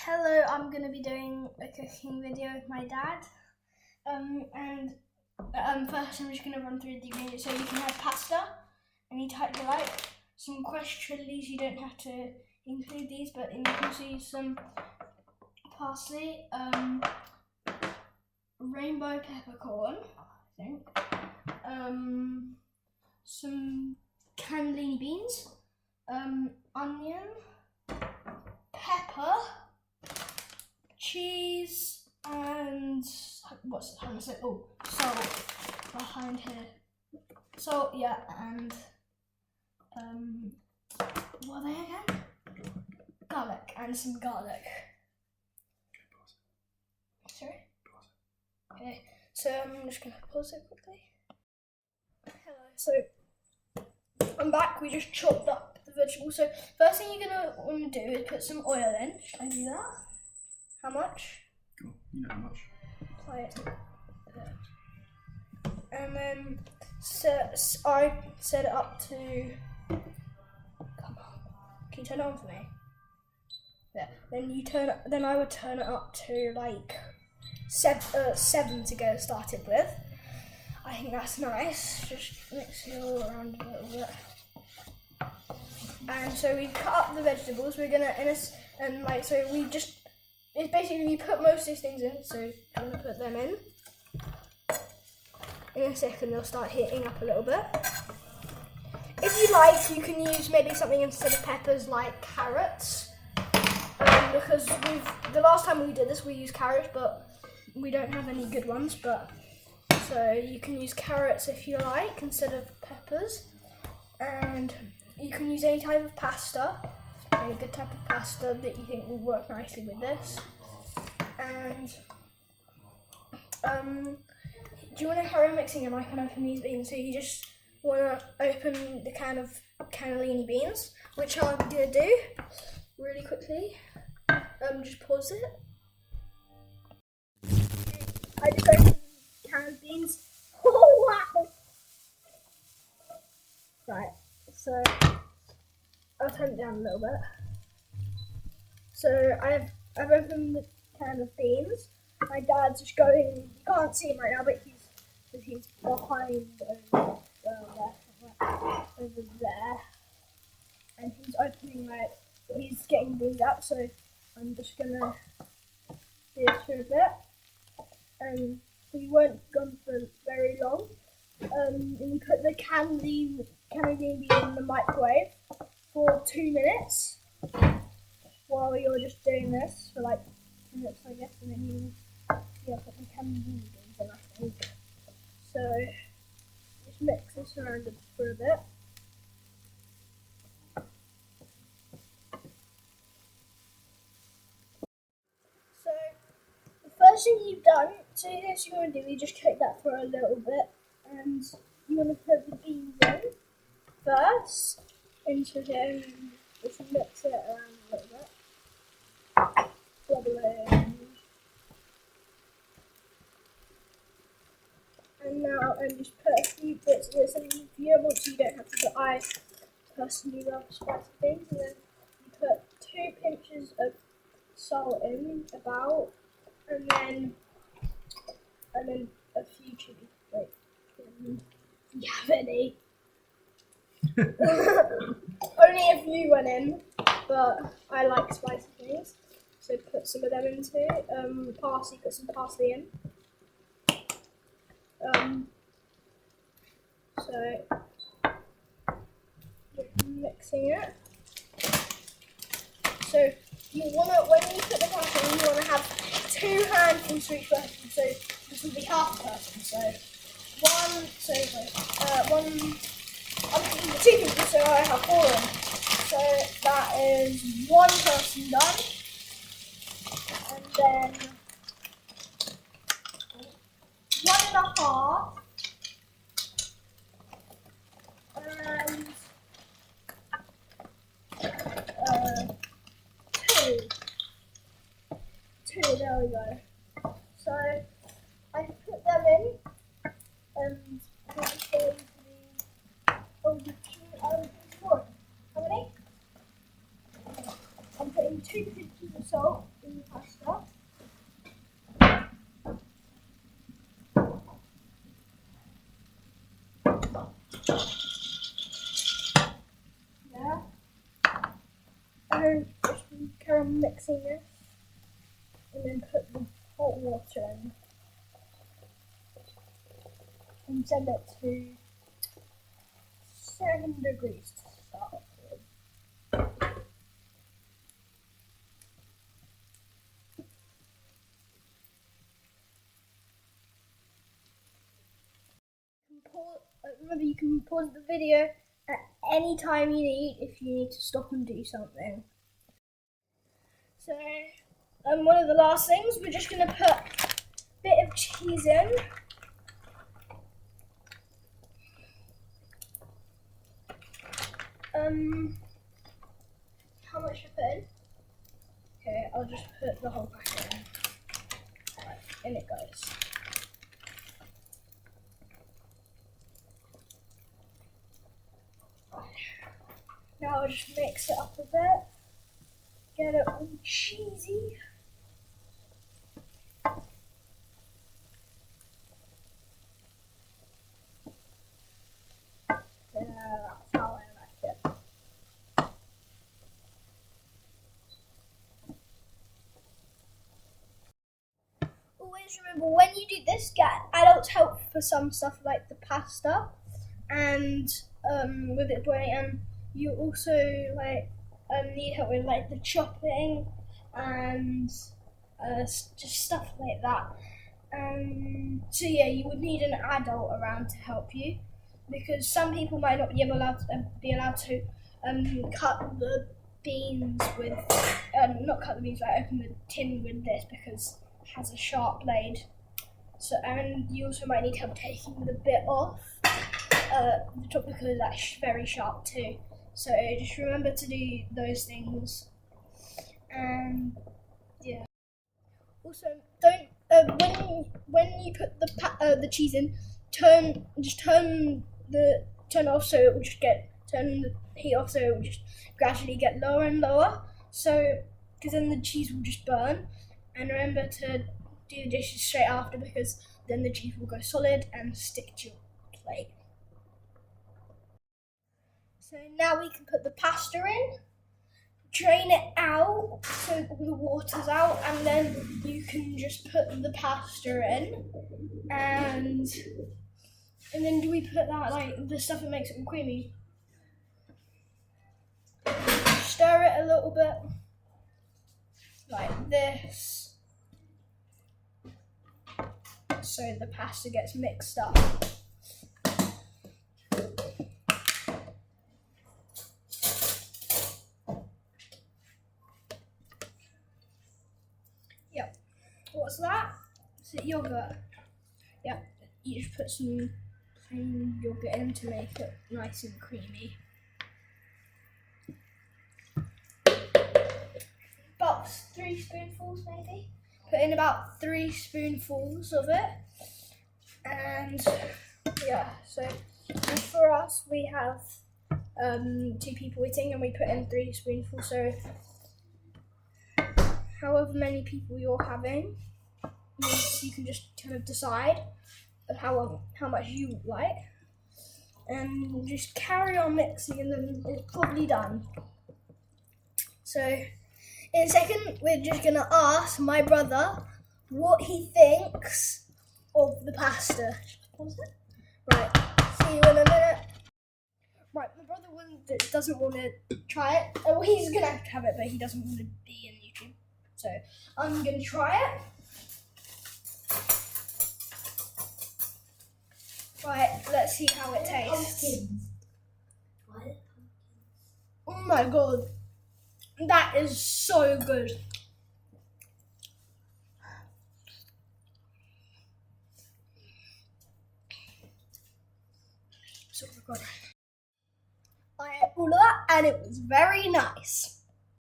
Hello, I'm going to be doing a cooking video with my dad. First I'm just going to run through the ingredients. So you can have pasta, any type you like. Some crushed chilies, you don't have to include these, but you can see some parsley, rainbow peppercorn, I think, some cannellini beans, onion, pepper, cheese, and what's how to say? Oh, salt behind here. Salt, yeah, and what are they again? Garlic and some garlic. Sorry. Okay, so I'm just gonna pause it quickly. Hello. So I'm back. We just chopped up the vegetables. So first thing you're gonna want to do is put some oil in. Should I do that? How much? Cool. You know how much. Apply it. And then I set it up to. Come on. Can you turn it on for me? Yeah. Then I would turn it up to like 7 to get started with. I think that's nice. Just mix it all around a little bit. And so we cut up the vegetables. We're gonna it's basically we put most of these things in. So I'm gonna put them in. In a second, they'll start heating up a little bit. If you like, you can use maybe something instead of peppers, like carrots. Because the last time we did this, we used carrots, but we don't have any good ones. So you can use carrots if you like instead of peppers, and you can use any type of pasta, any good type of pasta that you think will work nicely with this. And do you want to carry on mixing, and I can open these beans? So you just want to open the can of cannellini beans, which I'm gonna do really quickly. Just pause it. I just opened the can of beans. Oh wow! Right, so I'll turn it down a little bit. So I've opened the can of beans. My dad's just going. You can't see him right now, but he's behind over there, and he's opening he's getting beans out. So I'm just gonna do this for a bit. We won't go for very long. And you put the cannellini beans in the microwave for 2 minutes while you're just doing this for like 2 minutes, I guess, and then you put the cannellini beans in, I think. So just mix this around for a bit. So the first thing you've done, so this you want to do, you just cook that for a little bit, and you want to put the beans in first into here, and just mix it around a little bit. Bubbling. And now just put a few bits of this, and if you don't want to, you don't have to, but I personally love spicy things. And then you put 2 pinches of salt in, about, and then a few chili flakes. Do you have any? Only a few went in, but I like spicy things, so put some of them into parsley. Put some parsley in. So mixing it. So you wanna, when you put the parsley in, you wanna have 2 handfuls for each person. So this will be half a person. So I'm putting the 2 people, so I have 4 in. So that is 1 person done, and then 1.5. And 2, there we go. So I put them in, and it's going to be, how many? I'm putting 2 2 pinches of salt in the pasta. Yeah. And then just carry on mixing this. And then put the hot water in. And set it to 7 degrees to start with. Remember, you can pause the video at any time you need if you need to stop and do something. So, one of the last things, we're just going to put a bit of cheese in. How much to put in? Okay, I'll just put the whole packet in. Right, in it goes. Now I'll just mix it up a bit. Get it all cheesy. Yeah, that's how I like it. Always remember, when you do this, get adults help for some stuff like the pasta and with it boiling, and you also need help with like the chopping and just stuff like that. So yeah, you would need an adult around to help you, because some people might not be allowed to cut the beans with not cut the beans, like open the tin with this because it has a sharp blade. So, and you also might need help taking the bit off the top because that's very sharp too. So just remember to do those things. And yeah. Also, don't when you put the cheese in, turn it off so it will just turn the heat off so it will just gradually get lower and lower. So, because then the cheese will just burn. And remember to do the dishes straight after, because then the cheese will go solid and stick to your plate. So now we can put the pasta in, drain it out so the water's out, and then you can just put the pasta in, and then do we put that, like the stuff that makes it creamy? Stir it a little bit, like this, so the pasta gets mixed up. Yep. What's that? Is it yogurt? Yep. You just put some plain yogurt in to make it nice and creamy. About 3 spoonfuls maybe. Put in about 3 spoonfuls of it. And yeah, so for us we have 2 people eating, and we put in 3 spoonfuls, so however many people you're having, you can just kind of decide how much you like, and just carry on mixing, and then it's probably done. So in a second, we're just gonna ask my brother what he thinks of the pasta. Pause it. Right, see you in a minute. Right, my brother doesn't want to try it. Oh, he's gonna have it, but he doesn't want to be in YouTube. So I'm gonna try it. Right, let's see how it tastes. Oh my god, that is so good. So good. I ate all of that, and it was very nice.